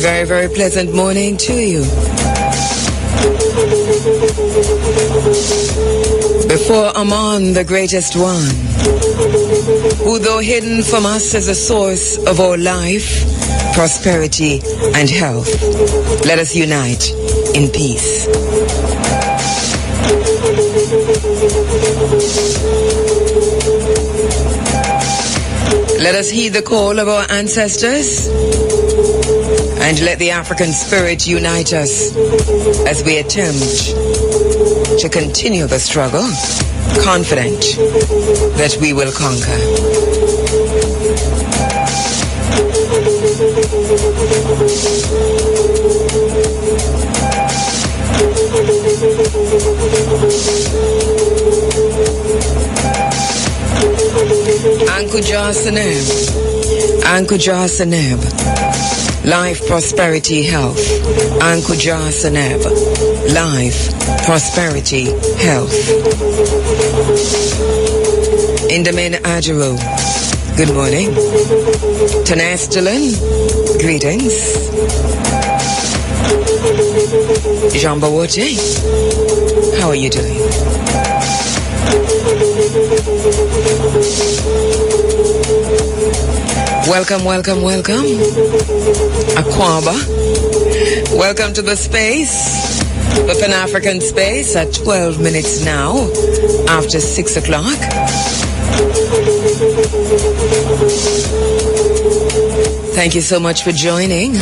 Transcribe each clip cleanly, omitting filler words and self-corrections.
very, very pleasant morning to you. Before Aman, the greatest one, who though hidden from us is a source of our life, prosperity, and health, let us unite in peace. Let us heed the call of our ancestors and let the African spirit unite us as we attempt to continue the struggle, confident that we will conquer. Ankuja Seneb, Ankuja Seneb, life, prosperity, health. Ankuja Seneb, life, prosperity, health. Indamin Ajaro, good morning. Tanastalin, greetings. Jambawote, how are you doing? Welcome, welcome, welcome. Akwaba. Welcome to the space, the Pan-African space at 12 minutes now after 6 o'clock. Thank you so much for joining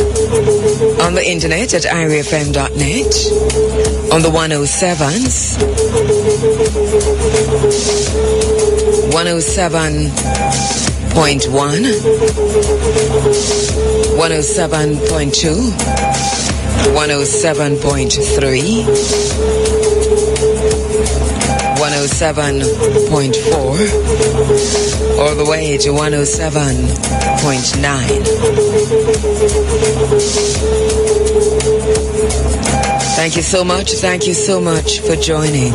on the internet at irefm.net, on the 107s, 107.1, 107.2, 107.3, 107.4, all the way to 107.9. Thank you so much for joining.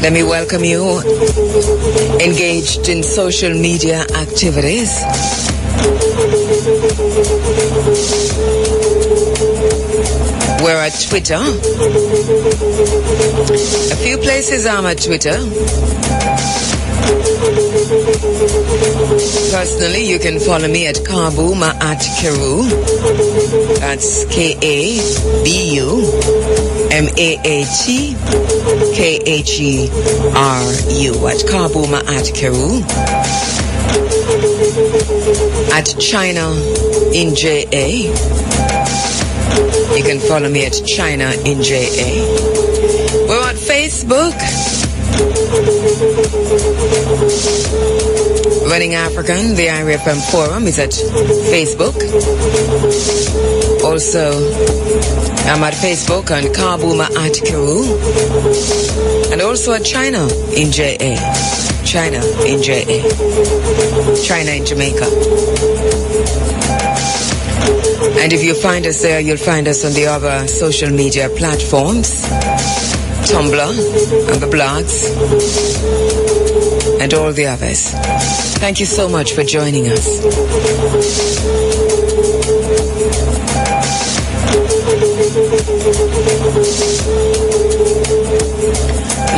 Let me welcome you engaged in social media activities. We're at Twitter. A few places I'm at Twitter. Personally, you can follow me at Kabu, Maat, Kheru. That's Kabu, Maat, Kheru. At Kabu, Maat, Kheru. At China in JA. You can follow me at China in JA. We're on Facebook. Running African, the IRFM forum is at Facebook. Also, I'm at Facebook on Kabu Maat Kheru. And also at China in JA. China in JA. China in Jamaica. And if you find us there, you'll find us on the other social media platforms. Tumblr and the blogs and all the others. Thank you so much for joining us.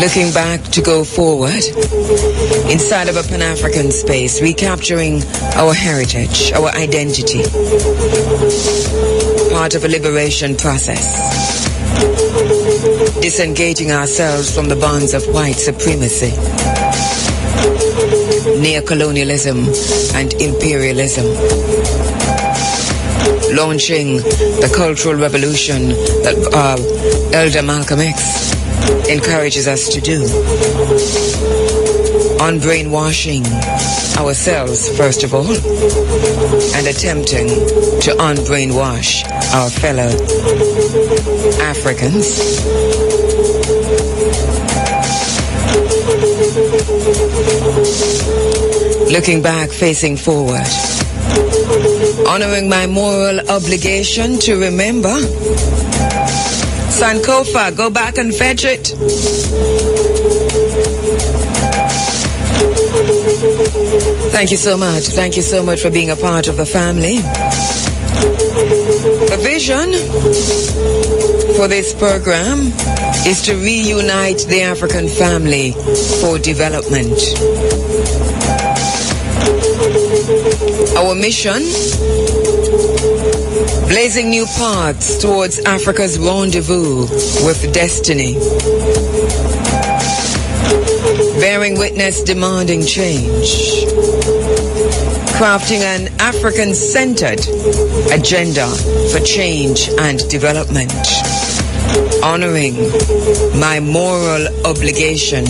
Looking back to go forward inside of a Pan-African space, recapturing our heritage, our identity, part of a liberation process. Disengaging ourselves from the bonds of white supremacy, neocolonialism and imperialism. Launching the cultural revolution that Elder Malcolm X encourages us to do. Unbrainwashing ourselves, first of all, and attempting to unbrainwash our fellow Africans. Looking back, facing forward. Honoring my moral obligation to remember. Sankofa, go back and fetch it. Thank you so much. Thank you so much for being a part of the family. The vision for this program is to reunite the African family for development. Our mission: blazing new paths towards Africa's rendezvous with destiny. Bearing witness, demanding change. Crafting an African-centered agenda for change and development. Honoring my moral obligation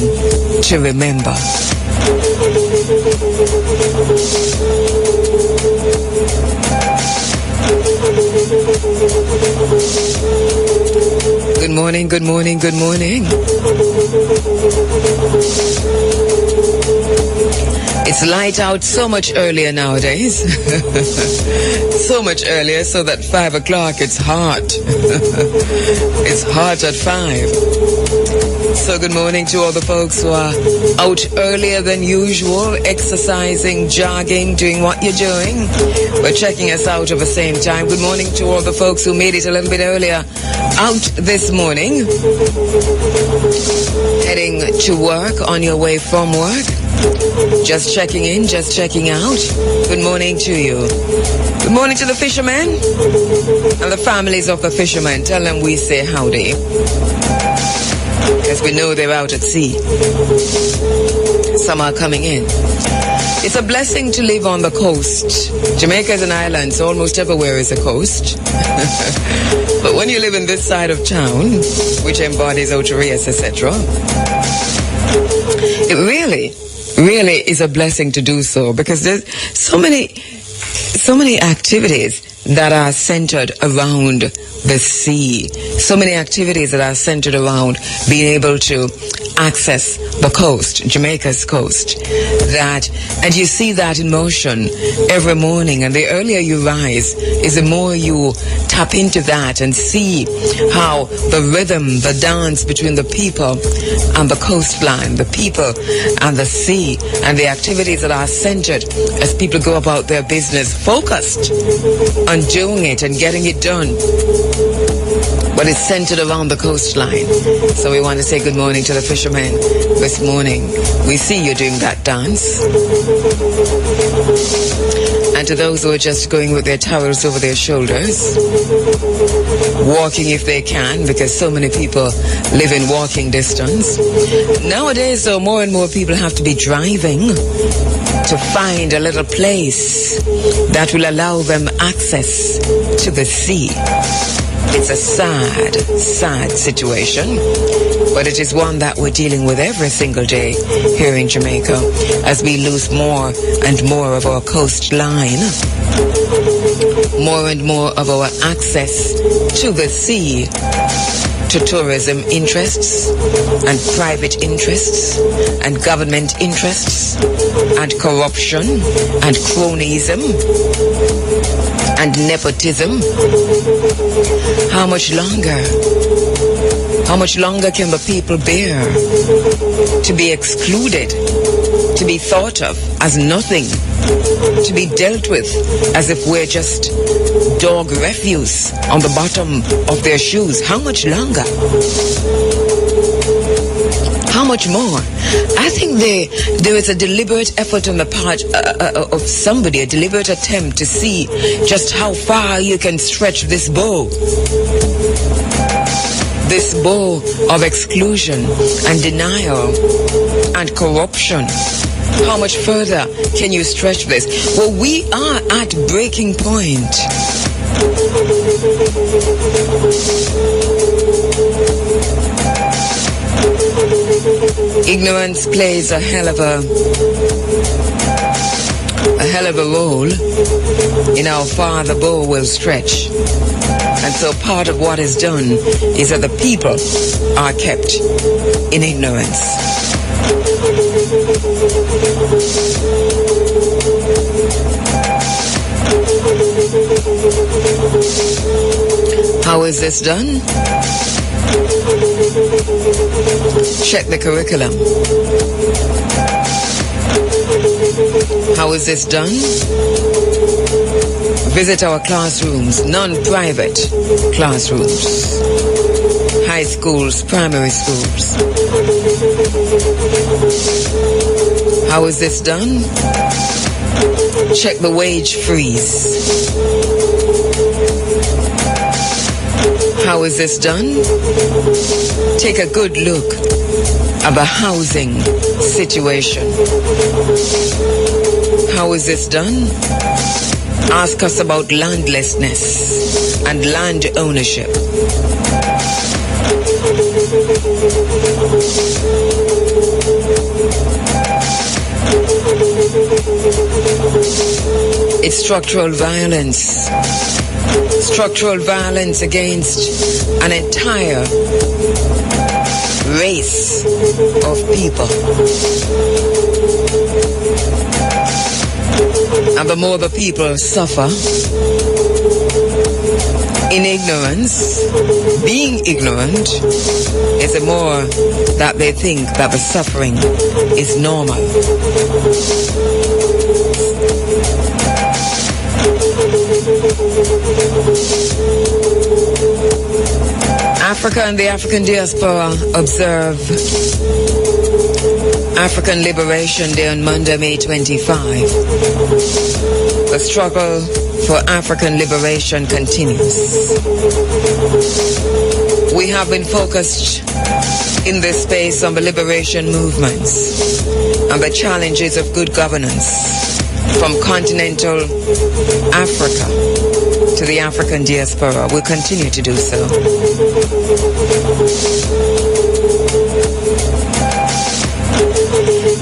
to remember. Good morning, good morning, good morning. It's light out so much earlier nowadays. So much earlier, so that 5 o'clock it's hot. It's hot at 5. So good morning to all the folks who are out earlier than usual, exercising, jogging, doing what you're doing. We're checking us out at the same time. Good morning to all the folks who made it a little bit earlier out this morning. Heading to work, on your way from work. Just checking in, just checking out. Good morning to you. Good morning to the fishermen and the families of the fishermen. Tell them we say howdy, because we know they're out at sea. Some are coming in. It's a blessing to live on the coast. Jamaica is an island, so almost everywhere is a coast. But when you live in this side of town, which embodies Otorias, etc., it really is a blessing to do so, because there's so many activities that are centered around the sea. So many activities that are centered around being able to access the coast, Jamaica's coast. And you see that in motion every morning. And the earlier you rise is the more you tap into that and see how the rhythm, the dance between the people and the coastline, the people and the sea, and the activities that are centered as people go about their business, focused on doing it and getting it done. But it's centered around the coastline. So we want to say good morning to the fishermen this morning. We see you doing that dance. And to those who are just going with their towels over their shoulders, walking if they can, because so many people live in walking distance. Nowadays, though, more and more people have to be driving to find a little place that will allow them access to the sea. It's a sad, sad situation, but it is one that we're dealing with every single day here in Jamaica as we lose more and more of our coastline, more and more of our access to the sea, to tourism interests and private interests and government interests and corruption and cronyism and nepotism. How much longer? How much longer can the people bear to be excluded, to be thought of as nothing, to be dealt with as if we're just dog refuse on the bottom of their shoes? How much longer? How much more? I think there is a deliberate effort on the part of somebody, a deliberate attempt to see just how far you can stretch this bow. This bow of exclusion and denial and corruption. How much further can you stretch this? Well, we are at breaking point. Ignorance plays a hell of a role in how far the bow will stretch. And so part of what is done is that the people are kept in ignorance. How is this done? Check the curriculum. How is this done? Visit our classrooms, non-private classrooms, high schools, primary schools. How is this done? Check the wage freeze. How is this done? Take a good look at the housing situation. How is this done? Ask us about landlessness and land ownership. It's structural violence. Structural violence against an entire race of people. And the more the people suffer in ignorance, being ignorant, is the more that they think that the suffering is normal. Africa and the African diaspora observe African Liberation Day on Monday, May 25. The struggle for African liberation continues. We have been focused in this space on the liberation movements and the challenges of good governance from continental Africa to the African diaspora. We'll continue to do so.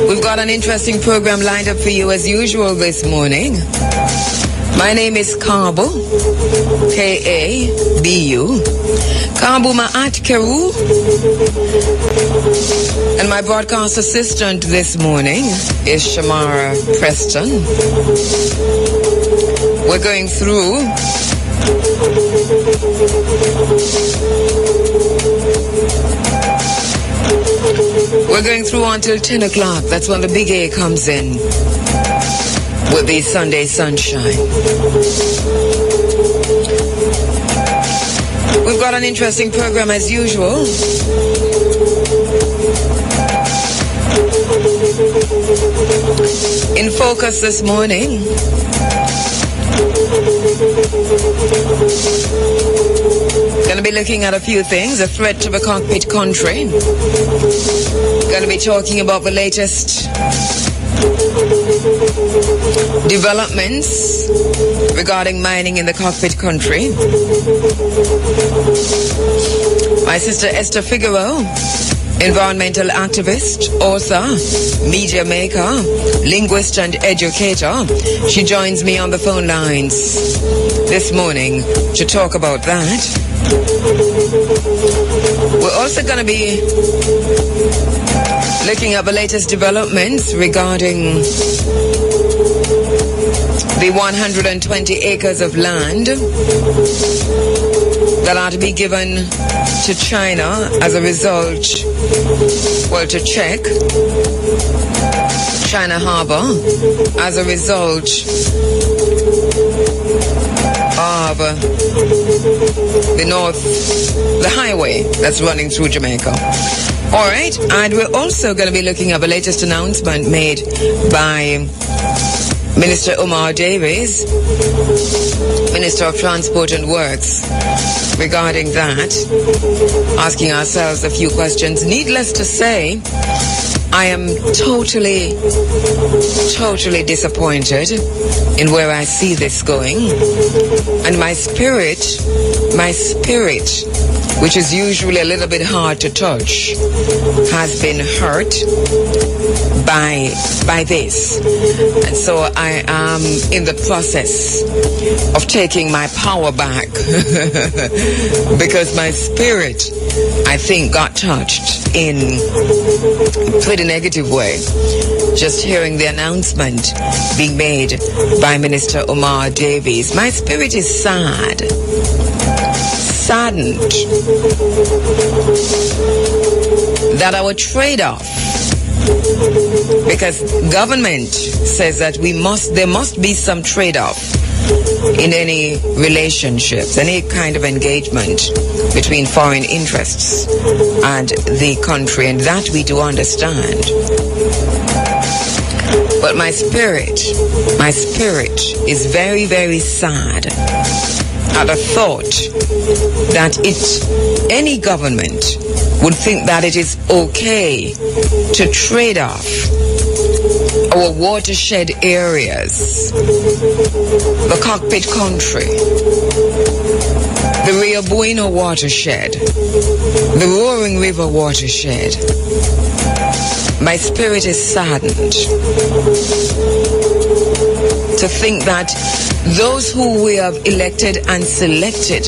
We've got an interesting program lined up for you as usual this morning. My name is Kabu, K-A-B-U. Kabu Maat Kheru. And my broadcast assistant this morning is Shamara Preston. We're going through until 10 o'clock. That's when the big A comes in with the Sunday sunshine. We've got an interesting program as usual. In focus this morning, going to be looking at a few things. A threat to the cockpit country. Going to be talking about the latest developments regarding mining in the cockpit country. My sister Esther Figueroa, environmental activist, author, media maker, linguist and educator. She joins me on the phone lines this morning to talk about that. We're also going to be looking at the latest developments regarding the 120 acres of land that are to be given to China as a result, to check China Harbor as a result of the highway that's running through Jamaica. All right, and we're also going to be looking at the latest announcement made by Minister Omar Davies, Minister of Transport and Works, regarding that, asking ourselves a few questions. Needless to say, I am totally disappointed in where I see this going. And my spirit, which is usually a little bit hard to touch, has been hurt by this. And so I am in the process of taking my power back because my spirit, I think, got touched in a pretty negative way. Just hearing the announcement being made by Minister Omar Davies, my spirit is saddened that our trade-off Because government says that there must be some trade-off in any relationships, any kind of engagement between foreign interests and the country, and that we do understand. But my spirit is very, very sad at the thought that any government would think that it is okay to trade off our watershed areas, the cockpit country, the Rio Bueno watershed, the Roaring River watershed. My spirit is saddened to think that those who we have elected and selected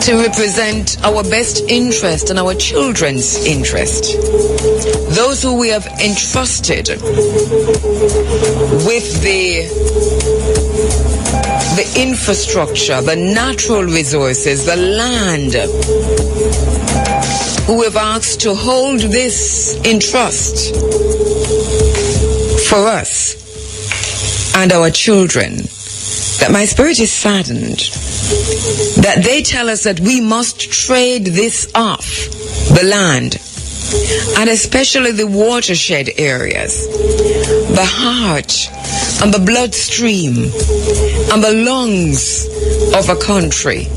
to represent our best interest and our children's interest, those who we have entrusted with the infrastructure, the natural resources, the land, who have asked to hold this in trust for us and our children, that my spirit is saddened that they tell us that we must trade this off, the land, and especially the watershed areas, the heart and the bloodstream and the lungs of a country.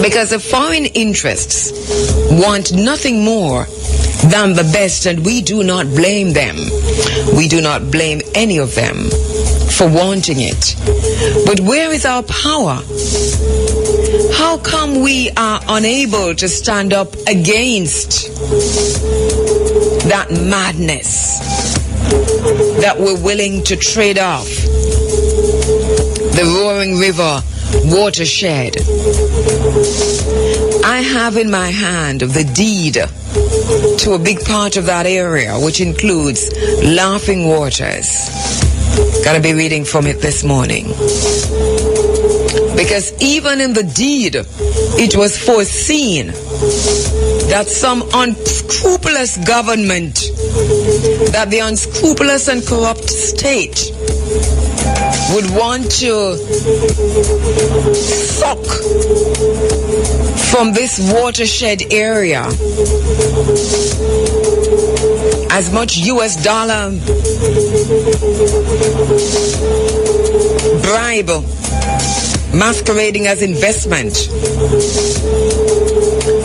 Because the foreign interests want nothing more than the best, and we do not blame them. We do not blame any of them for wanting it. But where is our power? How come we are unable to stand up against that madness, that we're willing to trade off the Roaring River watershed? I have in my hand the deed to a big part of that area, which includes Laughing Waters. Gotta be reading from it this morning. Because even in the deed, it was foreseen that some unscrupulous government, that the unscrupulous and corrupt state would want to suck from this watershed area as much US dollar bribe masquerading as investment,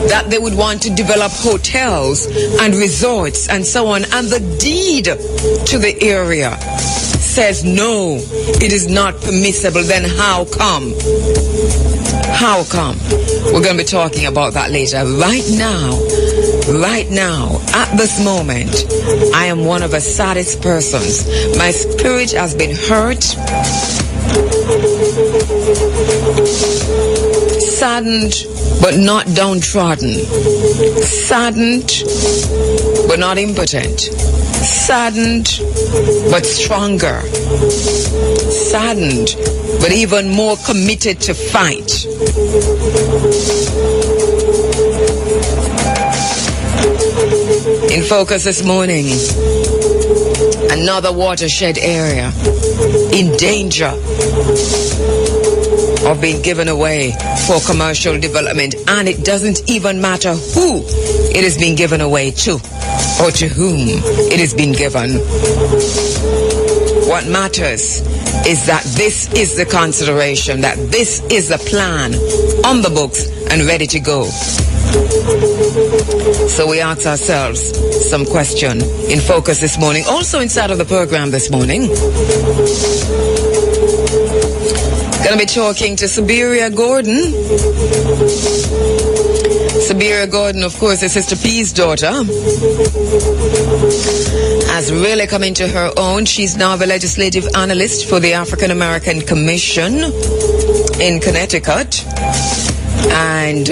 that they would want to develop hotels and resorts and so on. And the deed to the area says no, it is not permissible. Then how come? How come? We're going to be talking about that later. Right now, at this moment, I am one of the saddest persons. My spirit has been hurt, saddened but not downtrodden, saddened but not impotent, saddened but stronger, saddened but even more committed to fight. In focus this morning, another watershed area in danger of being given away for commercial development, and it doesn't even matter who it is being given away to or to whom it is being given. What matters is that this is the consideration, that this is the plan on the books and ready to go. So we ask ourselves some question in focus this morning. Also inside of the program this morning, going to be talking to Siberia Gordon. Siberia Gordon, of course, is Sister P's daughter, has really come into her own. She's now the legislative analyst for the African American Commission in Connecticut. And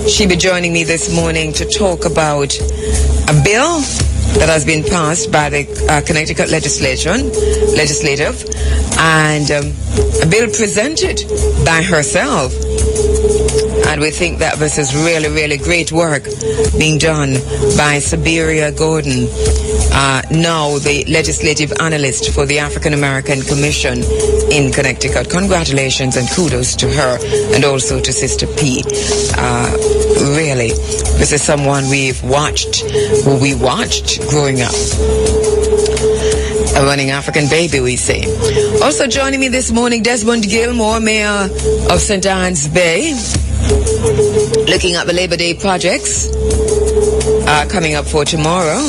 she'll be joining me this morning to talk about a bill that has been passed by the Connecticut legislative, and a bill presented by herself And we think that this is really, really great work being done by Siberia Gordon, now the legislative analyst for the African American Commission in Connecticut. Congratulations and kudos to her and also to Sister P. Really, this is someone who we watched growing up. A running African baby, we say. Also joining me this morning, Desmond Gilmore, Mayor of St. Anne's Bay, looking at the Labor Day projects coming up for tomorrow,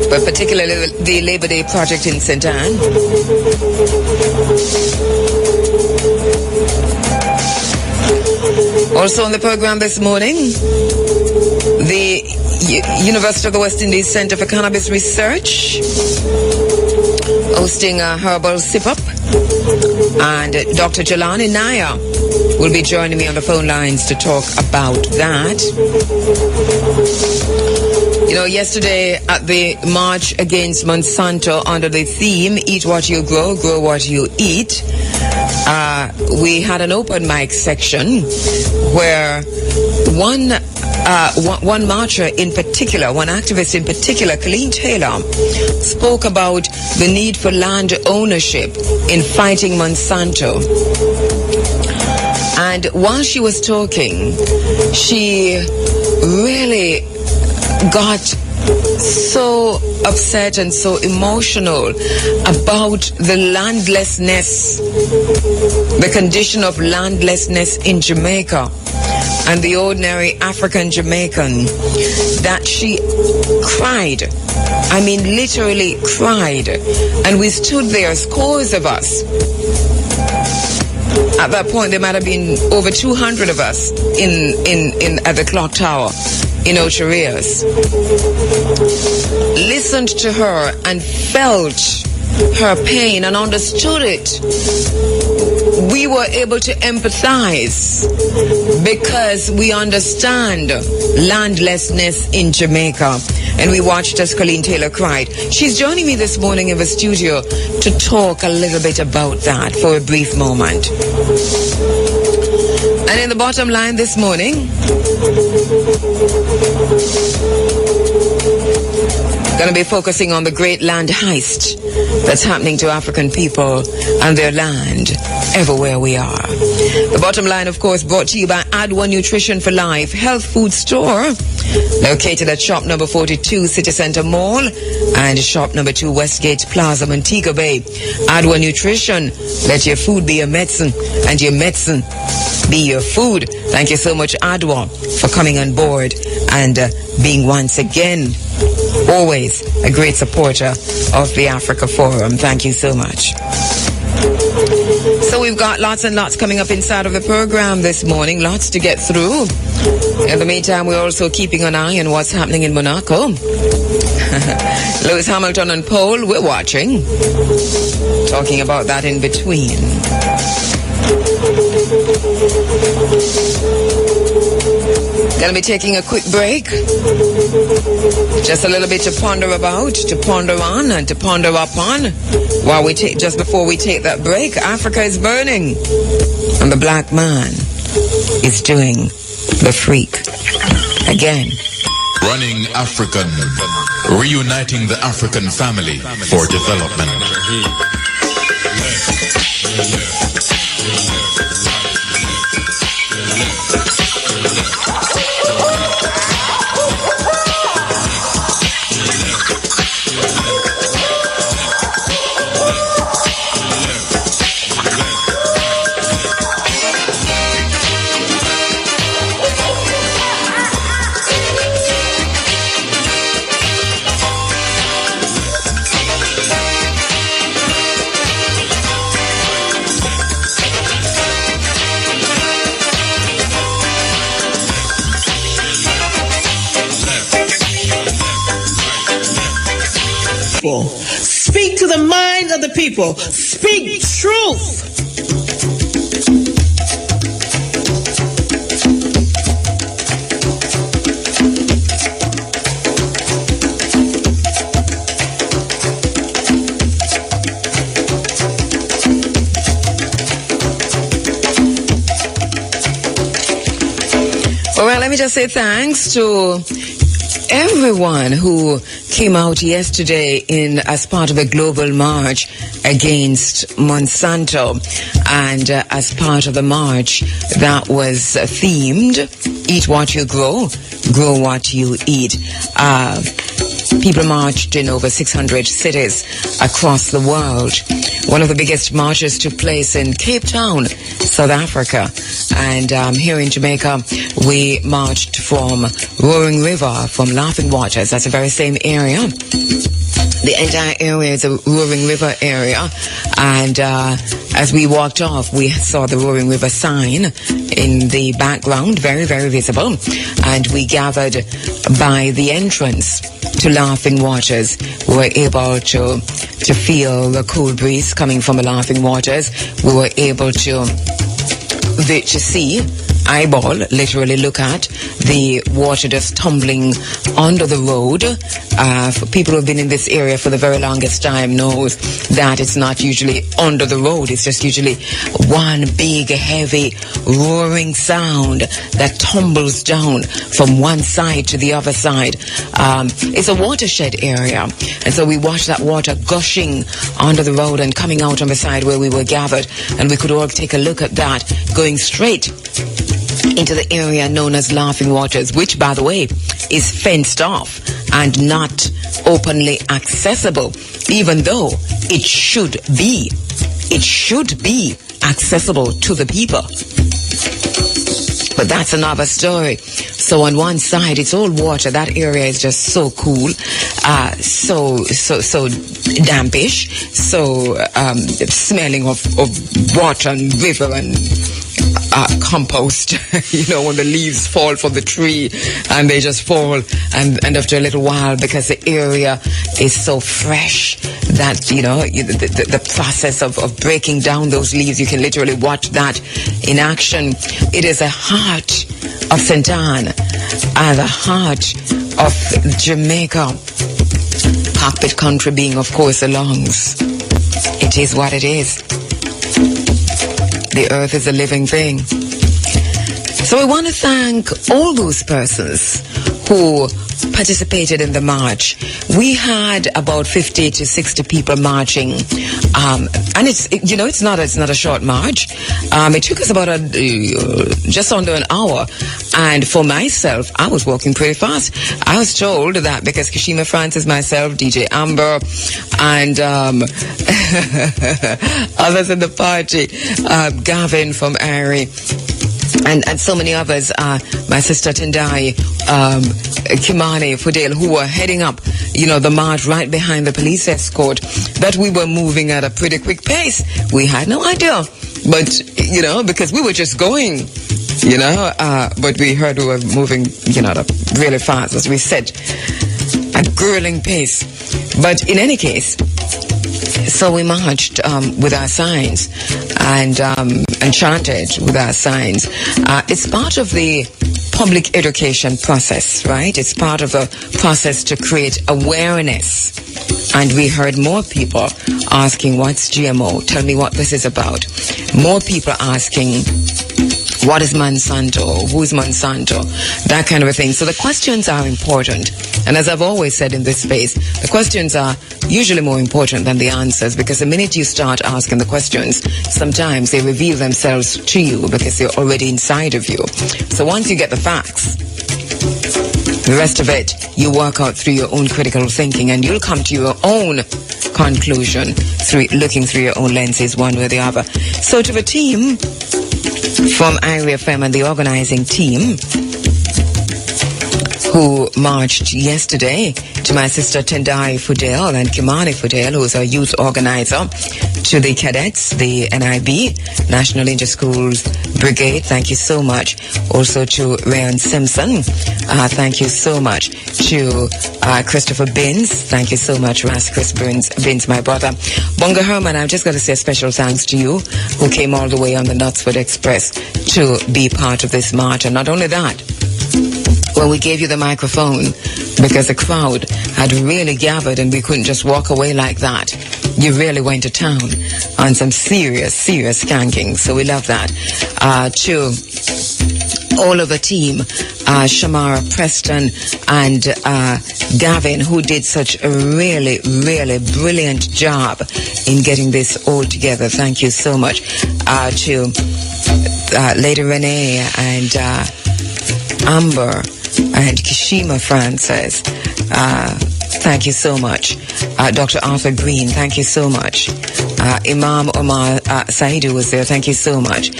but particularly the Labor Day project in St. Anne. Also on the program this morning, the University of the West Indies Center for Cannabis Research hosting a herbal sip-up, and Dr. Jelani Naya will be joining me on the phone lines to talk about that. You know, yesterday at the March Against Monsanto under the theme, Eat What You Grow, Grow What You Eat, we had an open mic section where one marcher in particular, one activist in particular, Colleen Taylor, spoke about the need for land ownership in fighting Monsanto. And while she was talking, she really got so upset and so emotional about the landlessness, the condition of landlessness in Jamaica and the ordinary African Jamaican, that she cried. I mean, literally cried. And we stood there, scores of us. At that point, there might have been over 200 of us at the clock tower in Ocho Rios. Listened to her and felt her pain and understood it. We were able to empathize because we understand landlessness in Jamaica. And we watched as Colleen Taylor cried. She's joining me this morning in the studio to talk a little bit about that for a brief moment. And in the bottom line this morning, going to be focusing on the great land heist that's happening to African people and their land everywhere we are. The bottom line, of course, brought to you by Adwa Nutrition for Life health food store, located at shop number 42 City Center Mall and shop number 2 Westgate Plaza, Montego Bay. Adwa Nutrition, let your food be your medicine and your medicine be your food. Thank you so much, Adwa, for coming on board and being once again always a great supporter of the Africa Forum. Thank you so much. So we've got lots and lots coming up inside of the program this morning, lots to get through. In the meantime, we're also keeping an eye on what's happening in Monaco. Lewis Hamilton and Pole, we're watching. Talking about that in between. Gonna be taking a quick break. Just a little bit to ponder about, to ponder on, and to ponder upon. While we take, just before we take that break, Africa is burning, and the black man is doing the freak again. Running African, reuniting the African family for development. Speak to the mind of the people. Speak truth. Well, let me just say thanks to everyone who came out yesterday as part of a global march against Monsanto, and as part of the march that was themed Eat What You Grow, Grow What You Eat. People marched in over 600 cities across the world. One of the biggest marches took place in Cape Town, South Africa. And here in Jamaica, we marched from Roaring River, from Laughing Waters. That's the very same area. The entire area is a Roaring River area. And as we walked off, we saw the Roaring River sign in the background, very, very visible. And we gathered by the entrance to Laughing Waters. We were able to feel the cool breeze coming from the Laughing Waters. We were able to see, eyeball, literally look at the water just tumbling under the road. For people who've been in this area for the very longest time knows that it's not usually under the road. It's just usually one big, heavy, roaring sound that tumbles down from one side to the other side. It's a watershed area. And so we watched that water gushing under the road and coming out on the side where we were gathered. And we could all take a look at that, going straight into the area known as Laughing Waters, which, by the way, is fenced off and not openly accessible, even though it should be accessible to the people. But that's another story. So on one side, it's all water. That area is just so cool, so dampish, so smelling of water and river and compost, when the leaves fall from the tree and they just fall, and after a little while, because the area is so fresh that, the process of breaking down those leaves, you can literally watch that in action. It is a heart of St. Anne and the heart of Jamaica. Cockpit country being, of course, the lungs. It is what it is. The earth is a living thing. So I want to thank all those persons who participated in the march. We had about 50 to 60 people marching, and it's not a short march. It took us about just under an hour, and for myself, I was walking pretty fast. I was told that because Kashima Francis, myself, DJ Amber, and others in the party, Gavin from Ari, and so many others, my sister Tendai, Kimani, Fudel, who were heading up, the march right behind the police escort, that we were moving at a pretty quick pace. We had no idea, but, because we were just going, but we heard we were moving, really fast, as we said, a grueling pace. But in any case, so we marched with our signs and chanted with our signs. It's part of the public education process, right? It's part of a process to create awareness. And we heard more people asking, what's GMO? Tell me what this is about. More people asking, what is Monsanto? Who's Monsanto? That kind of a thing. So the questions are important. And as I've always said in this space, the questions are usually more important than the answers, because the minute you start asking the questions, sometimes they reveal themselves to you because they're already inside of you. So once you get the facts, the rest of it, you work out through your own critical thinking, and you'll come to your own conclusion through looking through your own lenses, one way or the other. So to the team from IRFM and the organizing team who marched yesterday, to my sister Tendai Fudel and Kimani Fudel, who is our youth organizer, to the cadets, the NIB, National Inter-Schools Brigade, thank you so much. Also to Ryan Simpson, thank you so much. To Christopher Binns, thank you so much. Chris Binns, my brother. Bunga Herman, I've just got to say a special thanks to you, who came all the way on the Knutsford Express to be part of this march. And not only that, when we gave you the microphone, because the crowd had really gathered and we couldn't just walk away like that, you really went to town on some serious skanking. So we love that. To all of the team Shamara Preston, and Gavin, who did such a really, really brilliant job in getting this all together. Thank you so much. To Lady Renee and Amber and Kishima Francis. Thank you so much. Dr. Arthur Green, thank you so much. Imam Omar Saidu was there, thank you so much.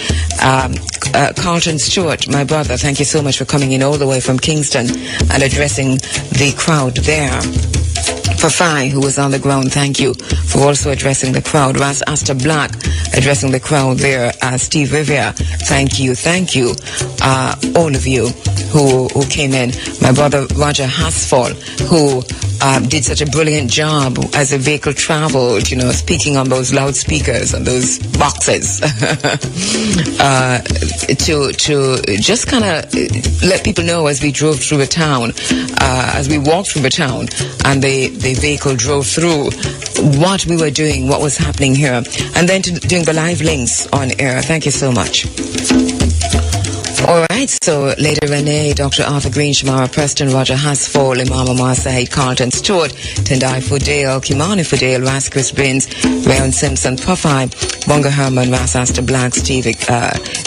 Carlton Stewart, my brother, thank you so much for coming in all the way from Kingston and addressing the crowd there. Fafai, who was on the ground, thank you for also addressing the crowd. Ras Asta Black addressing the crowd there. Steve Rivera, thank you. All of you who came in. My brother Roger Hasfall, who did such a brilliant job as the vehicle traveled, speaking on those loudspeakers and those boxes to just kind of let people know as we drove through the town, as we walked through the town and the vehicle drove through, what we were doing, what was happening here, and then doing the live links on air. Thank you so much. All right, so Lady Renee, Dr. Arthur Green, Shamara Preston, Roger Hasfall, Imam Omar Said, Carlton Stewart, Tendai Fudale, Kimani Fudale, Ras Chris Brins, Rayon Simpson, Puffy, Bonga Herman, Ras Asta Black, Steve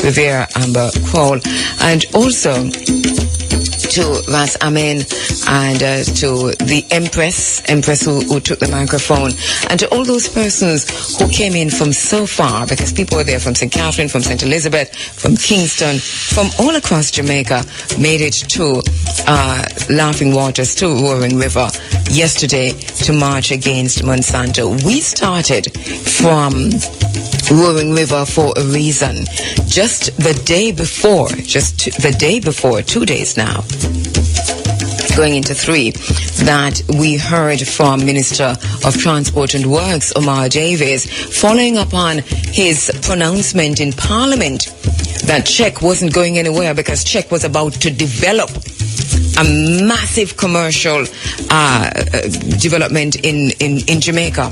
Rivera, Amber Kroll, and also to Ras Amin and to the Empress who took the microphone, and to all those persons who came in from so far, because people were there from St. Catherine, from St. Elizabeth, from Kingston, from all across Jamaica, made it to Laughing Waters, to Roaring River yesterday to march against Monsanto. We started from Roaring River for a reason. Just the day before, 2 days now, going into 3, that we heard from Minister of Transport and Works, Omar Davies, following up on his pronouncement in Parliament that Czech wasn't going anywhere because Czech was about to develop a massive commercial development in Jamaica.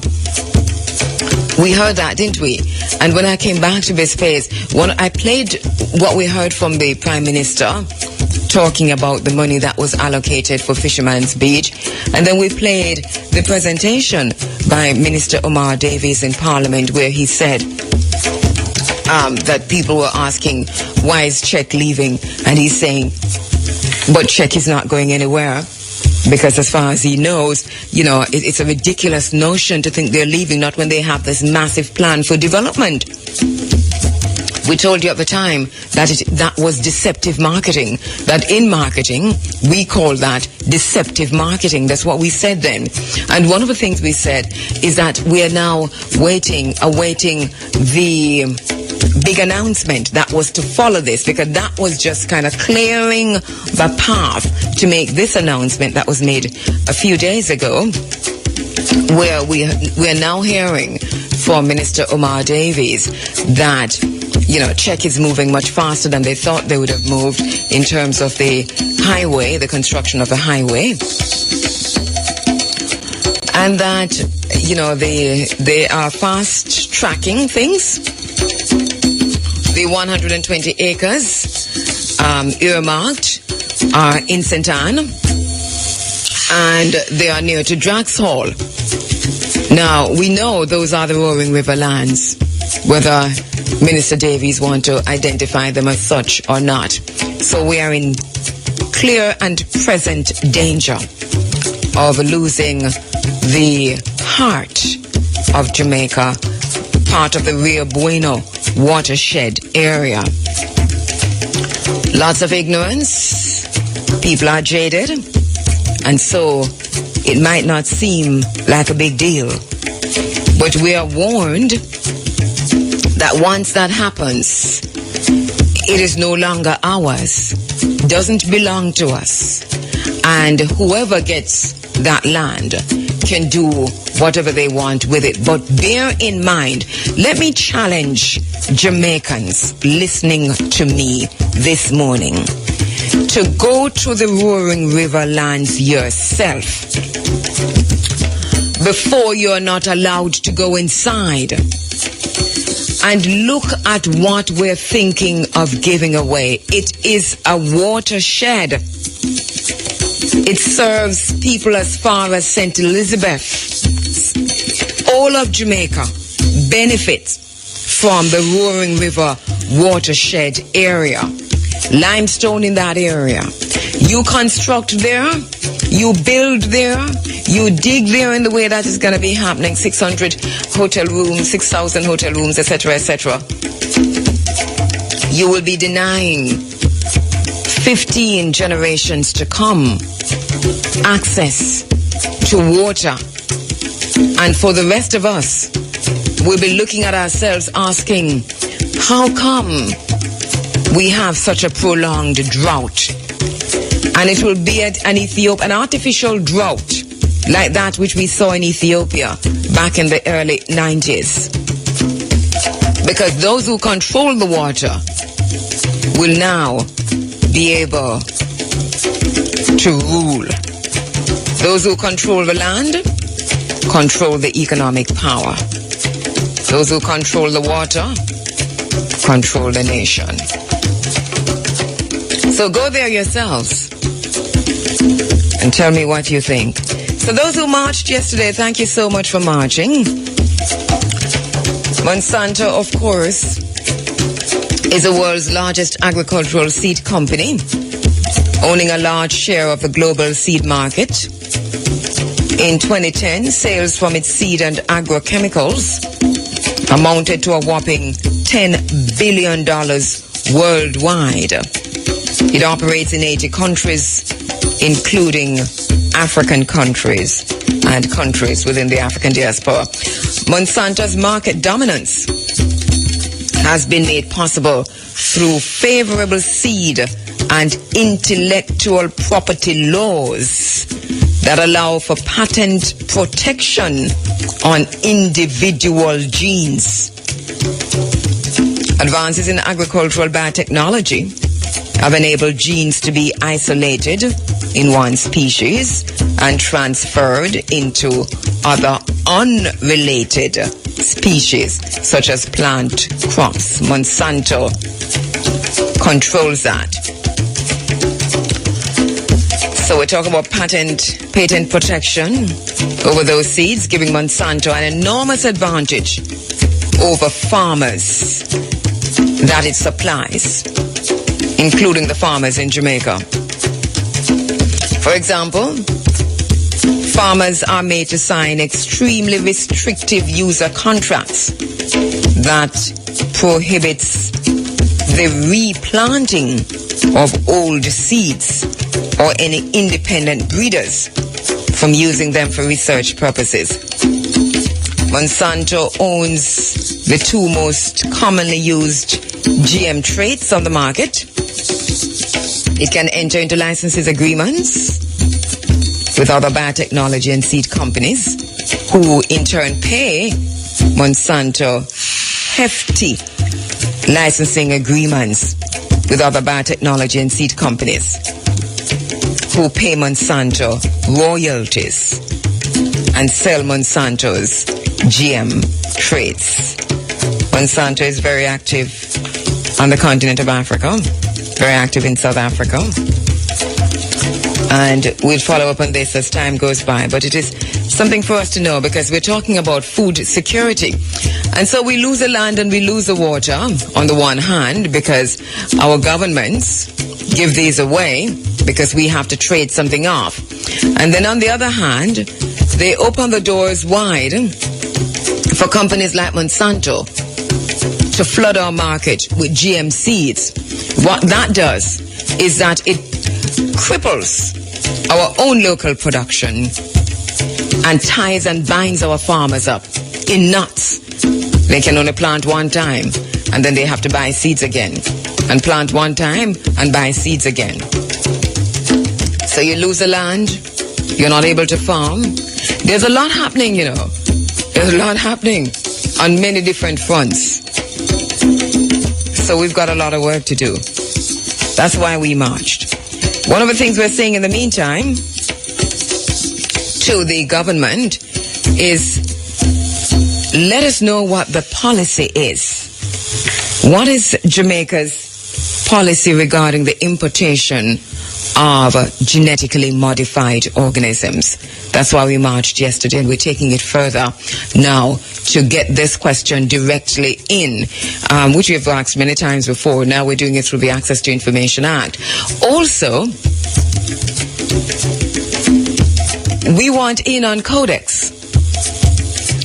We heard that, didn't we? And when I came back to this space, I played what we heard from the Prime Minister talking about the money that was allocated for Fisherman's Beach. And then we played the presentation by Minister Omar Davies in Parliament, where he said that people were asking, why is Czech leaving? And he's saying, but Czech is not going anywhere. Because as far as he knows, it's a ridiculous notion to think they're leaving, not when they have this massive plan for development. We told you at the time that was deceptive marketing, that in marketing, we call that deceptive marketing. That's what we said then. And one of the things we said is that we are now awaiting the big announcement that was to follow this, because that was just kind of clearing the path to make this announcement that was made a few days ago, where we are now hearing from Minister Omar Davies that Czech is moving much faster than they thought they would have moved in terms of the highway, the construction of the highway, and that they are fast tracking things. The 120 acres earmarked are in St. Anne, and they are near to Drax Hall. Now, we know those are the Roaring River lands, whether Minister Davies want to identify them as such or not. So we are in clear and present danger of losing the heart of Jamaica, part of the Rio Bueno watershed area. Lots of ignorance, people are jaded, and so it might not seem like a big deal. But we are warned that once that happens, it is no longer ours, doesn't belong to us, and whoever gets that land can do whatever they want with it. But bear in mind, let me challenge Jamaicans listening to me this morning to go to the Roaring River lands yourself before you're not allowed to go inside. and look at what we're thinking of giving away. It is a watershed. It serves people as far as St. Elizabeth. All of Jamaica benefits from the Roaring River watershed area. Limestone in that area. You construct there, you build there, you dig there in the way that is going to be happening. 600 hotel rooms, 6,000 hotel rooms, etc., etc. You will be denying 15 generations to come access to water. And for the rest of us, we'll be looking at ourselves asking, how come we have such a prolonged drought? And it will be an artificial drought like that which we saw in Ethiopia back in the early 90s. Because those who control the water will now be able to rule. Those who control the land control the economic power. Those who control the water control the nation. So go there yourselves and tell me what you think. So those who marched yesterday, thank you so much for marching. Monsanto, of course, is the world's largest agricultural seed company, owning a large share of the global seed market. In 2010, sales from its seed and agrochemicals amounted to a whopping $10 billion worldwide. It operates in 80 countries, including African countries and countries within the African diaspora. Monsanto's market dominance has been made possible through favorable seed and intellectual property laws that allow for patent protection on individual genes. Advances in agricultural biotechnology have enabled genes to be isolated in one species and transferred into other unrelated species, such as plant crops. Monsanto controls that. So we're talking about patent protection over those seeds, giving Monsanto an enormous advantage over farmers that it supplies, including the farmers in Jamaica. For example, farmers are made to sign extremely restrictive user contracts that prohibits the replanting of old seeds or any independent breeders from using them for research purposes. Monsanto owns the two most commonly used GM traits on the market. It can enter into licenses agreements with other biotechnology and seed companies, who in turn pay Monsanto hefty licensing agreements with other biotechnology and seed companies, who pay Monsanto royalties and sell Monsanto's GM traits. Monsanto is very active on the continent of Africa, very active in South Africa. And we'll follow up on this as time goes by. But it is something for us to know, because we're talking about food security. And so we lose the land and we lose the water on the one hand, because our governments give these away because we have to trade something off. And then on the other hand, they open the doors wide for companies like Monsanto to flood our market with GM seeds. What that does is that it cripples our own local production and ties and binds our farmers up in knots. They can only plant one time, and then they have to buy seeds again, and plant one time and buy seeds again. So you lose the land, you're not able to farm. There's a lot happening, you know. There's a lot happening on many different fronts. So we've got a lot of work to do. That's why we marched. One of the things we're saying in the meantime to the government is, let us know what the policy is. What is Jamaica's policy regarding the importation of genetically modified organisms? That's why we marched yesterday, and we're taking it further now to get this question directly in, which we've asked many times before. Now we're doing it through the Access to Information Act. Also, we want in on Codex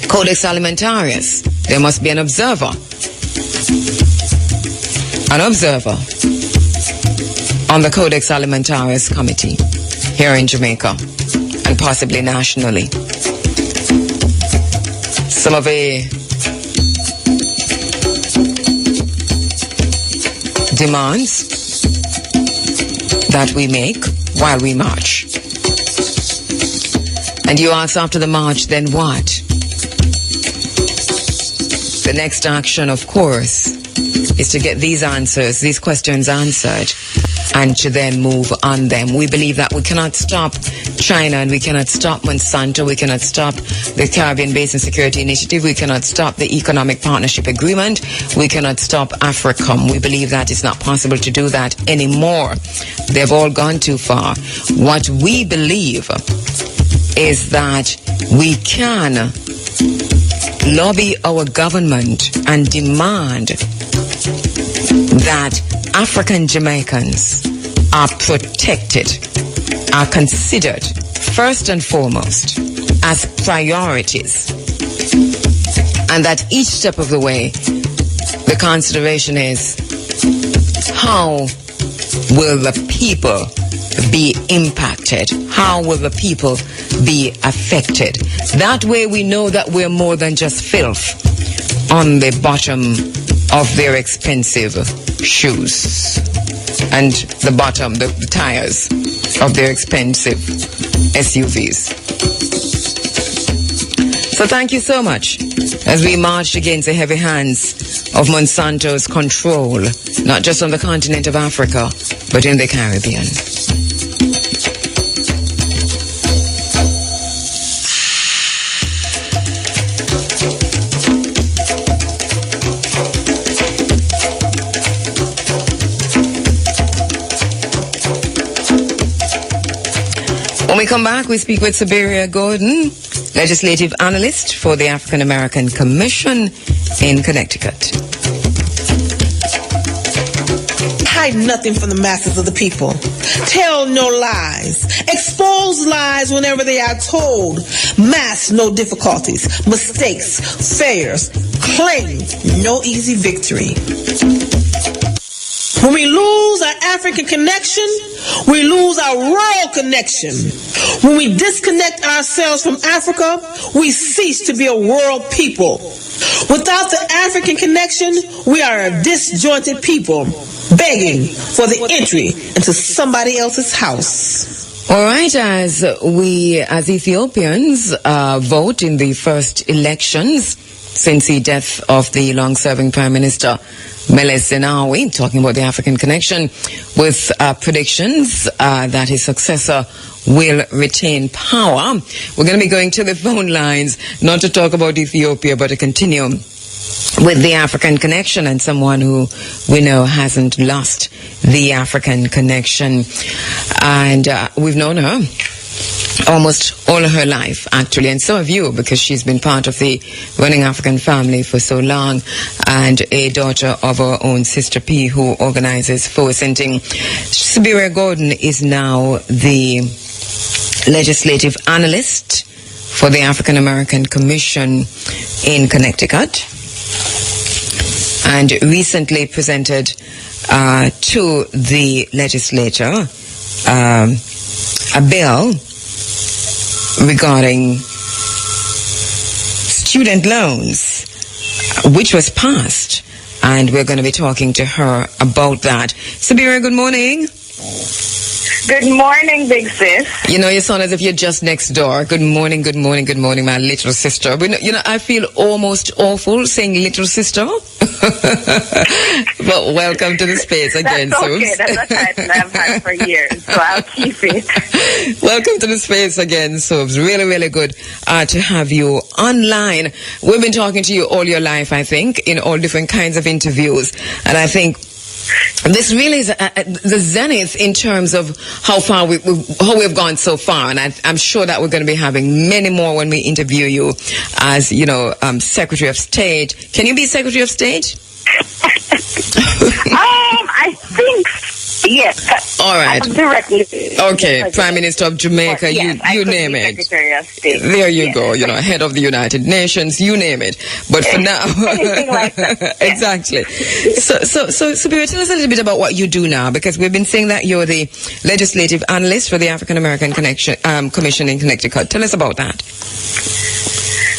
Alimentarius. There must be an observer on the Codex Alimentarius Committee here in Jamaica and possibly nationally. Some of the demands that we make while we march. And you ask, after the march, then what? The next action, of course, is to get these questions answered, and to then move on them. We believe that we cannot stop China, and we cannot stop Monsanto, we cannot stop the Caribbean Basin Security Initiative, we cannot stop the Economic Partnership Agreement, we cannot stop AFRICOM. We believe that it's not possible to do that anymore. They've all gone too far. What we believe is that we can lobby our government and demand that African Jamaicans are protected, are considered first and foremost as priorities, and that each step of the way the consideration is, how will the people be impacted? How will the people be affected? That way we know that we're more than just filth on the bottom of their expensive shoes and the bottom, the tires of their expensive SUVs. So thank you so much as we marched against the heavy hands of Monsanto's control, not just on the continent of Africa, but in the Caribbean. When we come back, we speak with Siberia Gordon, legislative analyst for the African American Commission in Connecticut. Hide nothing from the masses of the people. Tell no lies. Expose lies whenever they are told. Mask no difficulties, mistakes, failures. Claim no easy victory. When we lose our African connection, we lose our world connection. When we disconnect ourselves from Africa, we cease to be a world people. Without the African connection, we are a disjointed people, begging for the entry into somebody else's house. All right, as we, as Ethiopians, vote in the first elections since the death of the long-serving Prime Minister Meles Zenawi, talking about the African connection, with predictions that his successor will retain power. We're going to be going to the phone lines, not to talk about Ethiopia, but to continue with the African connection, and someone who we know hasn't lost the African connection. And we've known her almost all of her life, actually, and so have you, because she's been part of the Running African family for so long, and a daughter of our own Sister P, who organizes Focenting. Siberia Gordon is now the legislative analyst for the African American Commission in Connecticut, and recently presented to the legislature a bill regarding student loans, which was passed, and we're going to be talking to her about that. Siberia, good morning. Good morning, big sis. You know, you sound as if you're just next door. Good morning, good morning, good morning, my little sister. But, you know, I feel almost awful saying little sister. But welcome to the space again, That's okay. Subs. That's a title I've had for years, so I'll keep it. Welcome to the space again, Subs. Really, really good to have you online. We've been talking to you all your life, I think, in all different kinds of interviews. And I think this really is the zenith in terms of how far how we've gone so far, and I'm sure that we're going to be having many more when we interview you as, you know, Secretary of State. Can you be Secretary of State? I think yes. All right. Directly. Okay, Prime Minister of Jamaica. Yes, you name it. Secretary of State. There you go. You know, head of the United Nations. You name it. But for now, anything like that. Exactly. So, Superior, tell us a little bit about what you do now, because we've been saying that you're the legislative analyst for the African American Commission in Connecticut. Tell us about that.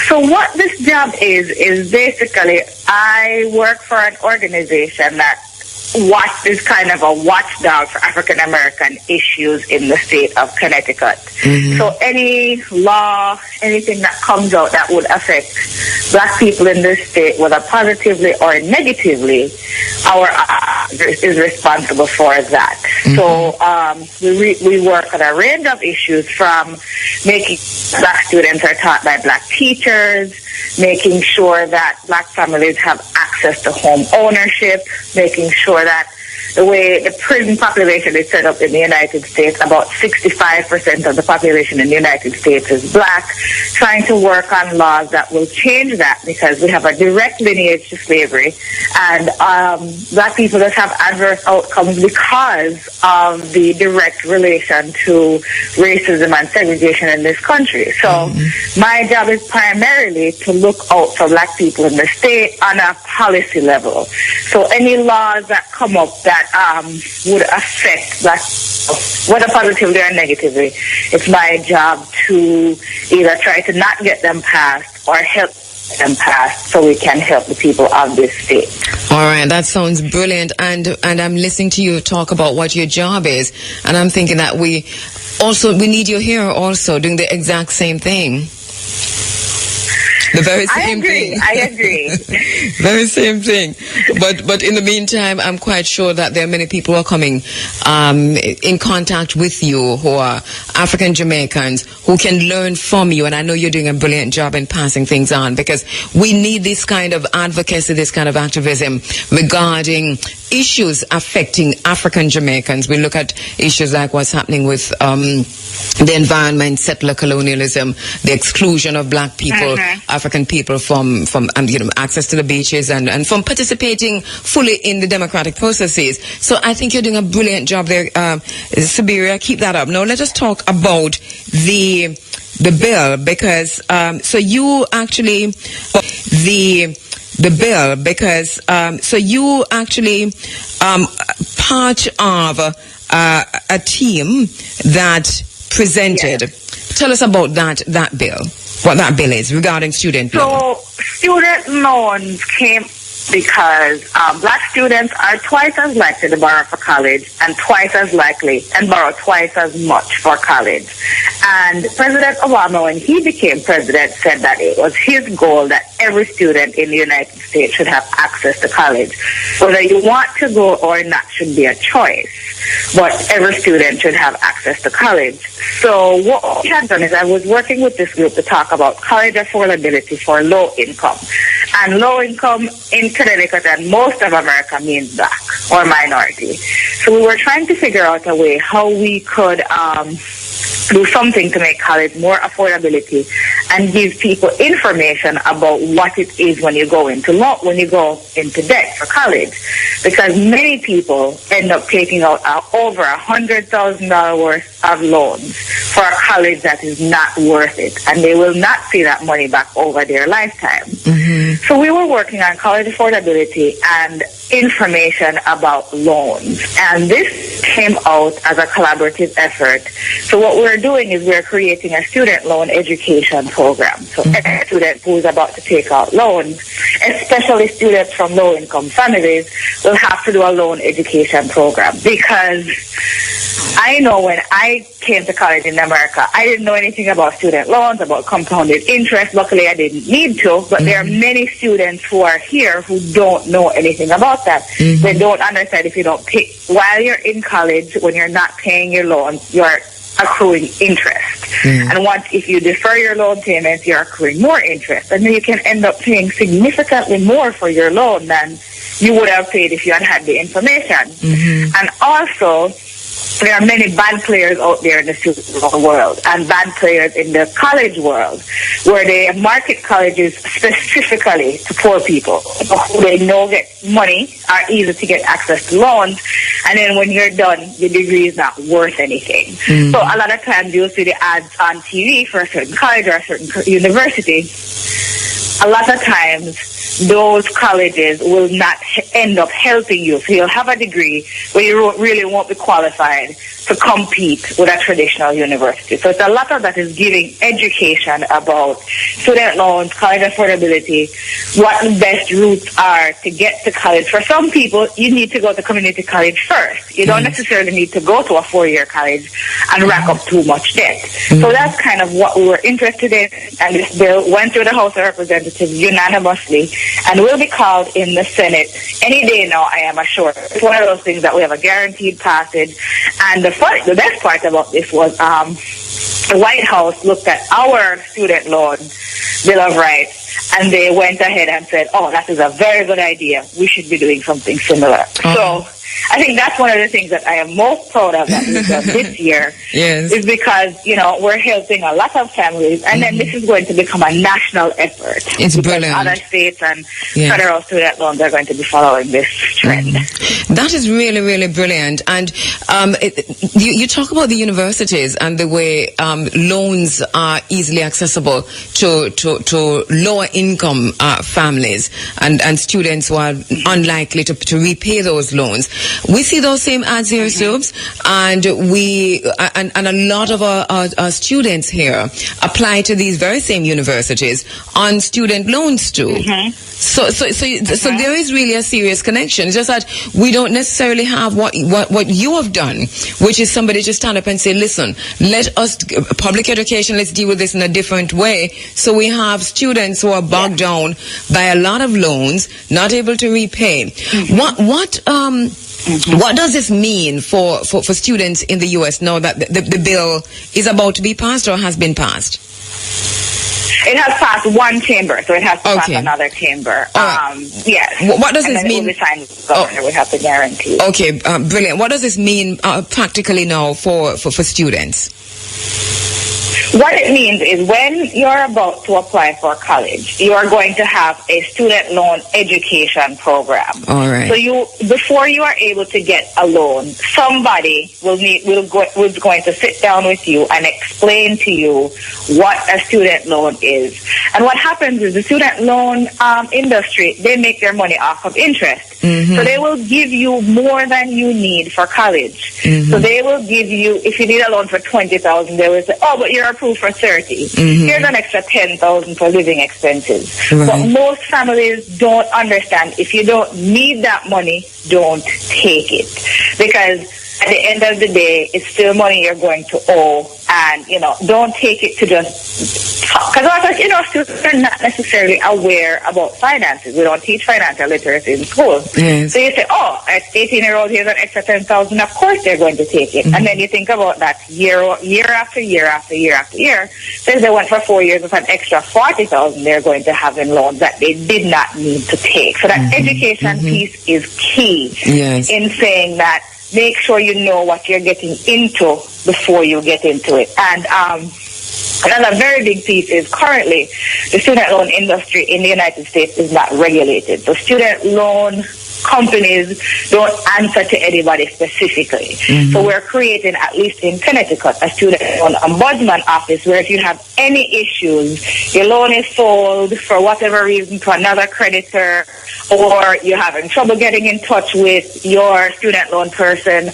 So what this job is basically I work for an organization that is kind of a watchdog for African American issues in the state of Connecticut. Mm-hmm. So any law, anything that comes out that would affect Black people in this state, whether positively or negatively, our is responsible for that. Mm-hmm. So we work on a range of issues, from making Black students are taught by Black teachers, making sure that Black families have access to home ownership, making sure that the way the prison population is set up in the United States, about 65% of the population in the United States is Black, trying to work on laws that will change that, because we have a direct lineage to slavery, and Black people just have adverse outcomes because of the direct relation to racism and segregation in this country. So my job is primarily to look out for Black people in the state on a policy level. So any laws that come up that would affect Black people, whether positively or negatively, it's my job to either try to not get them passed or help them passed so we can help the people of this state. All right, that sounds brilliant. And I'm listening to you talk about what your job is, and I'm thinking that we need you here also doing the exact same thing. The very same thing. I agree. Very same thing. But in the meantime, I'm quite sure that there are many people who are coming in contact with you who are African Jamaicans who can learn from you. And I know you're doing a brilliant job in passing things on, because we need this kind of advocacy, this kind of activism regarding issues affecting African Jamaicans. We look at issues like what's happening with the environment, settler colonialism, the exclusion of Black people, African people from access to the beaches and from participating fully in the democratic processes. So I think you're doing a brilliant job there, Siberia. Keep that up. Now let us talk about the bill, because so you actually part of a team that presented. Yes. Tell us about that bill. What that bill is regarding student loans. So student loans came because Black students are twice as likely to borrow for college and twice as likely and borrow twice as much for college. And President Obama, when he became president, said that it was his goal that every student in the United States should have access to college. Whether you want to go or not should be a choice, but every student should have access to college. So what we had done is I was working with this group to talk about college affordability for low income. And low income in Connecticut and most of America means Black or minority. So we were trying to figure out a way how we could do something to make college more affordability and give people information about what it is when you go into debt for college, because many people end up taking out over $100,000 worth of loans for a college that is not worth it, and they will not see that money back over their lifetime. Mm-hmm. So we were working on college affordability and information about loans, and this came out as a collaborative effort. So what we're doing is we're creating a student loan education program. So every student who is about to take out loans, especially students from low-income families, will have to do a loan education program, because I know when I came to college in America, I didn't know anything about student loans, about compounded interest. Luckily, I didn't need to, but there are many students who are here who don't know anything about that. They don't understand if you don't pay, while you're in college, when you're not paying your loans, you're accruing interest. And if you defer your loan payments, you're accruing more interest. And then you can end up paying significantly more for your loan than you would have paid if you had had the information. And also, there are many bad players out there in the student loan world and bad players in the college world where they market colleges specifically to poor people who they know get money, are easy to get access to loans, and then when you're done, your degree is not worth anything. So a lot of times you'll see the ads on TV for a certain college or a certain university. A lot of times those colleges will not end up helping you. So you'll have a degree, but you really won't be qualified to compete with a traditional university. So it's a lot of that is giving education about student loans, college affordability, what the best routes are to get to college. For some people, you need to go to community college first. You don't necessarily need to go to a 4-year college and rack up too much debt. So that's kind of what we were interested in, and this bill went through the House of Representatives unanimously and will be called in the Senate any day now, I am assured. It's one of those things that we have a guaranteed passage. And the best part about this was the White House looked at our student loan Bill of Rights and they went ahead and said, oh, that is a very good idea. We should be doing something similar. So I think that's one of the things that I am most proud of that we've done this year is because, we're helping a lot of families, and then this is going to become a national effort. It's brilliant. Other states and federal student loans are going to be following this trend. That is really, really brilliant. And you talk about the universities and the way loans are easily accessible to lower income families and students who are unlikely to repay those loans. We see those same ads here, Subs, and a lot of our students here apply to these very same universities on student loans too. So there is really a serious connection. It's just that we don't necessarily have what you have done, which is somebody to stand up and say, listen, let us, public education, let's deal with this in a different way. So we have students who are bogged down by a lot of loans, not able to repay. What does this mean for students in the U.S. now that the bill is about to be passed or has been passed? It has passed one chamber, so it has to pass another chamber. Yes. What does this mean? We have to guarantee. Okay, brilliant. What does this mean practically now for students? What it means is when you're about to apply for college, you are going to have a student loan education program. All right. So before you are able to get a loan, somebody was going to sit down with you and explain to you what a student loan is. And what happens is the student loan industry, they make their money off of interest. So they will give you more than you need for college. So they will give you, if you need a loan for $20,000, they will say, oh, but you're approved for $30,000. Here's an extra $10,000 for living expenses. But most families don't understand. If you don't need that money, don't take it. Because at the end of the day, it's still money you're going to owe. And, don't take it to just... Because, students are not necessarily aware about finances. We don't teach financial literacy in school. Yes. So you say, oh, an 18-year-old here's an extra $10,000. Of course they're going to take it. And then you think about that year after year after year after year. Since they went for 4 years with an extra $40,000 they're going to have in loans that they did not need to take. So that education piece is key in saying that make sure you know what you're getting into before you get into it. And another very big piece is currently the student loan industry in the United States is not regulated. So student loan companies don't answer to anybody specifically. So we're creating, at least in Connecticut, a student loan ombudsman office where if you have any issues, your loan is sold for whatever reason to another creditor, or you're having trouble getting in touch with your student loan person,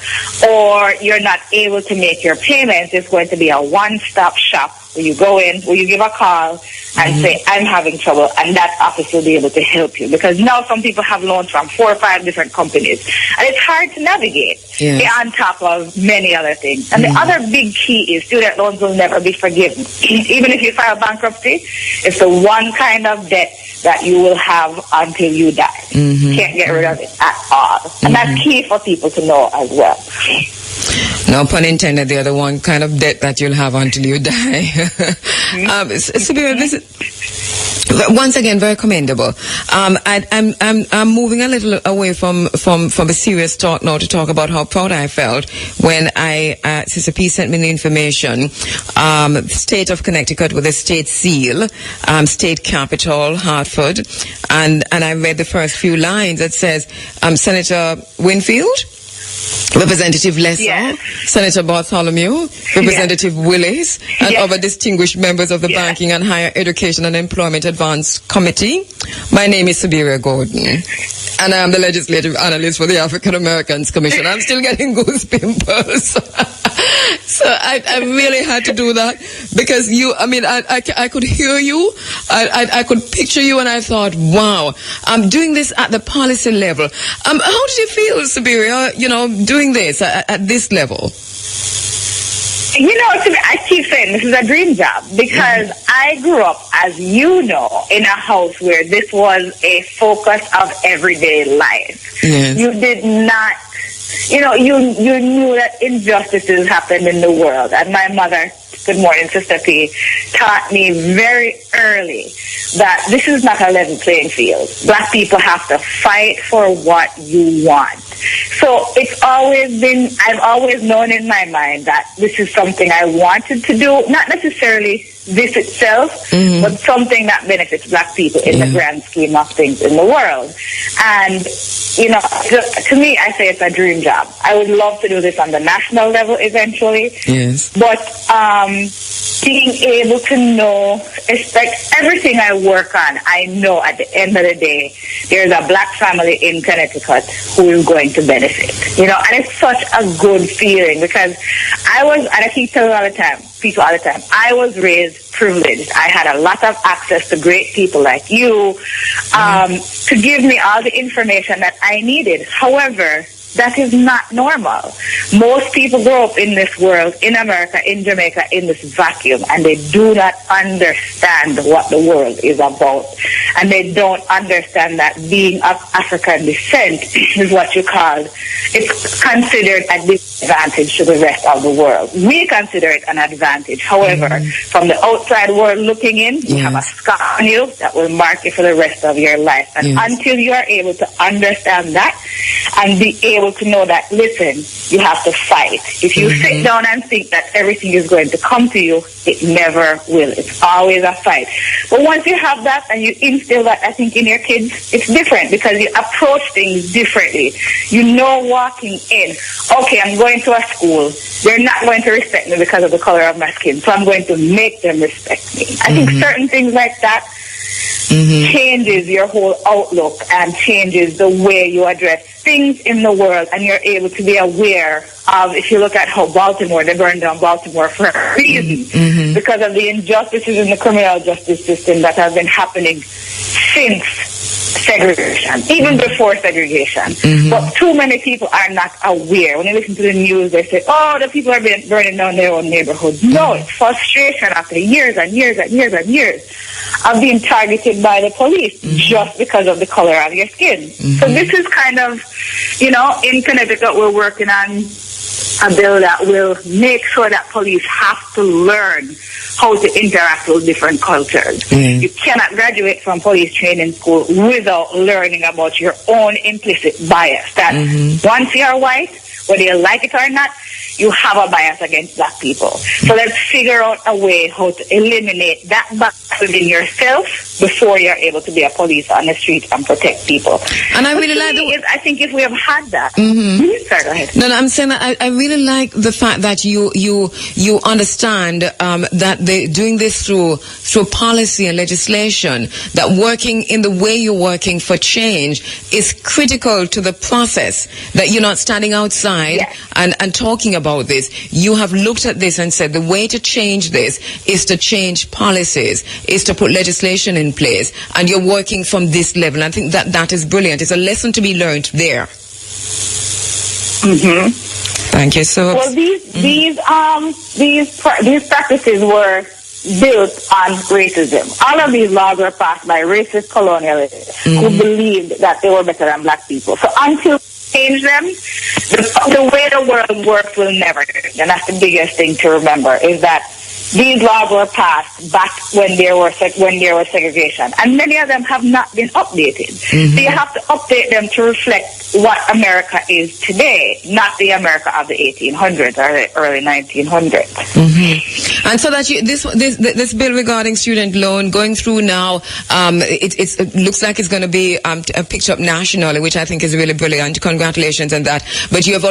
or you're not able to make your payments, it's going to be a one-stop shop where you go in, where you give a call and say, I'm having trouble, and that office will be able to help you. Because now some people have loans from 4 or 5 different companies, and it's hard to navigate on top of many other things. And the other big key is student loans will never be forgiven. Even if you file bankruptcy, it's the one kind of debt that you will have until you die. Can't get rid of it at all. And that's key for people to know as well. No pun intended, the other one kind of debt that you'll have until you die. Once again, very commendable. I'm moving a little away from a serious talk now to talk about how proud I felt when Sister P sent me the information. State of Connecticut with a state seal, state capital, Hartford, and I read the first few lines. It says, Senator Winfield, Representative Lesser, Senator Bartholomew, Representative Willis, and other distinguished members of the Banking and Higher Education and Employment Advanced Committee. My name is Sibiria Gordon, and I am the Legislative Analyst for the African Americans Commission. I'm still getting goose pimples. So I really had to do that because I could hear you, I could picture you, and I thought, wow, I'm doing this at the policy level. How did you feel, Sibiria, doing this at this level? I keep saying this is a dream job because I grew up, as you know, in a house where this was a focus of everyday life. Yes. You did not, you knew that injustices happened in the world. And my mother, good morning, Sister P, taught me very early that this is not a level playing field. Black people have to fight for what you want. So it's always been, I've always known in my mind that this is something I wanted to do, not necessarily this itself, but something that benefits Black people in the grand scheme of things in the world. And, to me, I say it's a dream job. I would love to do this on the national level eventually. Yes. But being able to know, everything I work on, I know at the end of the day, there's a Black family in Connecticut who is going to benefit. And it's such a good feeling because I keep telling people all the time, I was raised privileged. I had a lot of access to great people like you to give me all the information that I needed. However, that is not normal. Most people grow up in this world, in America, in Jamaica, in this vacuum, and they do not understand what the world is about. And they don't understand that being of African descent is what you call, it's considered a disadvantage to the rest of the world. We consider it an advantage. However, from the outside world looking in, you have a scar on you that will mark you for the rest of your life. And until you are able to understand that and be able to know that, listen, you have to fight. If you sit down and think that everything is going to come to you, it never will. It's always a fight. But once you have that and you instill that, I think, in your kids, it's different because you approach things differently. Walking in, okay, I'm going to a school. They're not going to respect me because of the color of my skin, so I'm going to make them respect me. I think certain things like that changes your whole outlook and changes the way you address things in the world, and you're able to be aware of, if you look at how Baltimore, they burned down Baltimore for a reason, because of the injustices in the criminal justice system that have been happening since segregation, even before segregation. But too many people are not aware. When you listen to the news, they say, oh, the people are burning down their own neighborhoods. No, it's frustration after years and years and years and years of being targeted by the police just because of the color of your skin. So this is kind of, in Connecticut, we're working on a bill that will make sure that police have to learn how to interact with different cultures. You cannot graduate from police training school without learning about your own implicit bias. That once you're white, whether you like it or not, you have a bias against black people. So let's figure out a way how to eliminate that bias within yourself before you're able to be a police on the street and protect people. And I really like I think if we have had that, sorry, go ahead. No, I'm saying that I really like the fact that you understand that they're doing this through policy and legislation, that working in the way you're working for change is critical to the process, that you're not standing outside and talking about this. You have looked at this and said the way to change this is to change policies, is to put legislation in place, and you're working from this level. I think that is brilliant. It's a lesson to be learned there. Thank you so much. Well, these practices were built on racism. All of these laws were passed by racist colonialists who believed that they were better than black people. So until we change them, the way the world works will never change. And that's the biggest thing to remember, is that these laws were passed back when there was segregation, and many of them have not been updated. So you have to update them to reflect what America is today, not the America of the 1800s or the early 1900s. And so that this bill regarding student loan going through now, it looks like it's going to be picked up nationally, which I think is really brilliant. Congratulations on that. But you've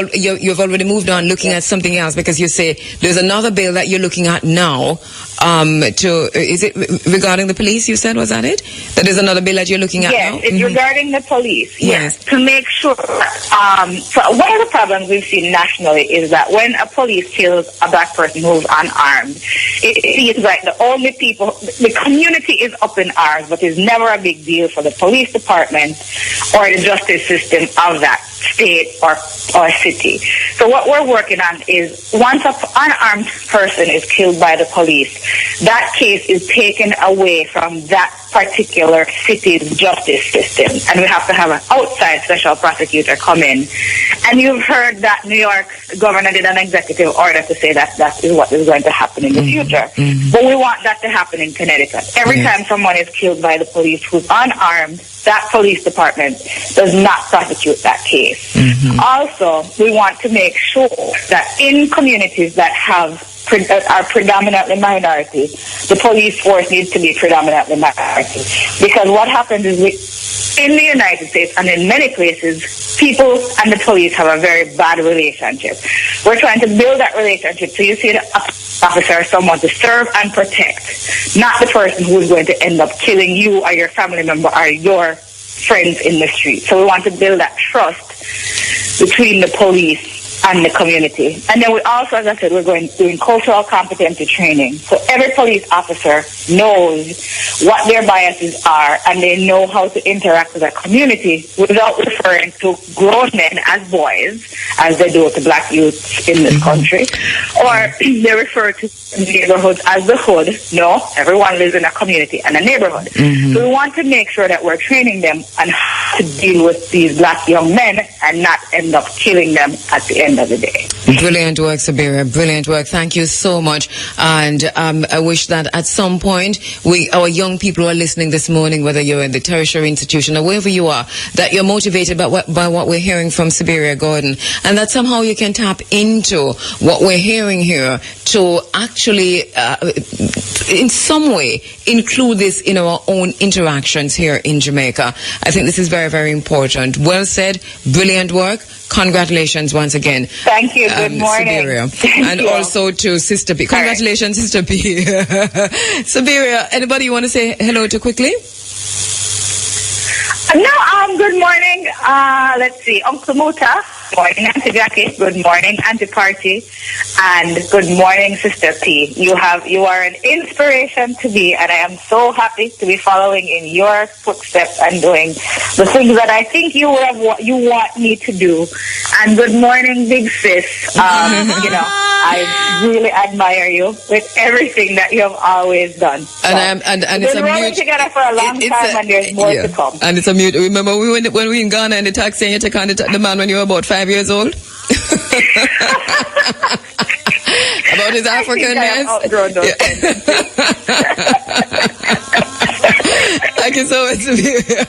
already moved on looking at something else, because you say there's another bill that you're looking at now. Is it regarding the police? You said, was that it? That is another bill that you're looking at now? Yes, it's regarding the police. Yes. To make sure. So one of the problems we've seen nationally is that when a police kills a black person who's unarmed, it seems like the community is up in arms, but it's never a big deal for the police department or the justice system of that state or city. So what we're working on is, once an unarmed person is killed by the police, that case is taken away from that particular city's justice system, and we have to have an outside special prosecutor come in. And you've heard that New York governor did an executive order to say that is what is going to happen in the future. But we want that to happen in Connecticut. Every time someone is killed by the police who's unarmed, that police department does not prosecute that case. Also, we want to make sure that in communities that are predominantly minority, the police force needs to be predominantly minority. Because what happens is, in the United States and in many places, people and the police have a very bad relationship. We're trying to build that relationship so you see the officer as someone to serve and protect, not the person who is going to end up killing you or your family member or your friends in the street. So we want to build that trust between the police and the community. And then we also, as I said, we're doing cultural competency training. So every police officer knows what their biases are, and they know how to interact with a community without referring to grown men as boys, as they do to black youths in this country. Or they refer to neighborhoods as the hood. No, everyone lives in a community and a neighborhood. So we want to make sure that we're training them on how to deal with these black young men and not end up killing them at the end of the day. Brilliant work, Sabiria. Brilliant work. Thank you so much. And I wish that at some point our young people who are listening this morning, whether you're in the tertiary institution or wherever you are, that you're motivated by what we're hearing from Sabiria Gordon, and that somehow you can tap into what we're hearing here to actually, in some way, include this in our own interactions here in Jamaica. I think this is very, very important. Well said. Brilliant work. Congratulations once again. Thank you. Good morning. Sabiria. Thank And you. Also to Sister P. Congratulations, Sister P. Sabiria, anybody you want to say hello to quickly? No, good morning. Let's see. Uncle Muta. Good morning, Auntie Jackie. Good morning, Auntie Party. And good morning, Sister P. You are an inspiration to me, and I am so happy to be following in your footsteps and doing the things that I think you want me to do. And good morning, big sis. I really admire you with everything that you have always done. So, And it's a we've been rolling mute. together for a long time, and there's more to come. And it's a mute. Remember when we were in Ghana in the taxi and you took on the man when you were about 5 years old? About his Africanness? Thank you so much, Siberia.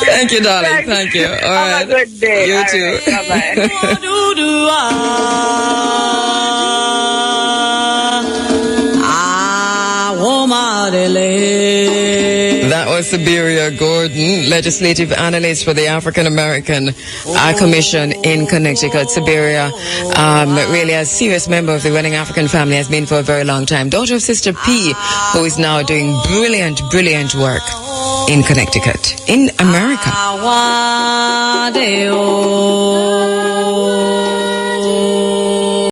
Thank you, darling. Thank you. All right. Have a good day. You All too. Right. Bye-bye. That was Siberia Gordon, legislative analyst for the African American Commission in Connecticut. Siberia, really a serious member of the Running African family, has been for a very long time. Daughter of Sister P, who is now doing brilliant work in Connecticut, in America.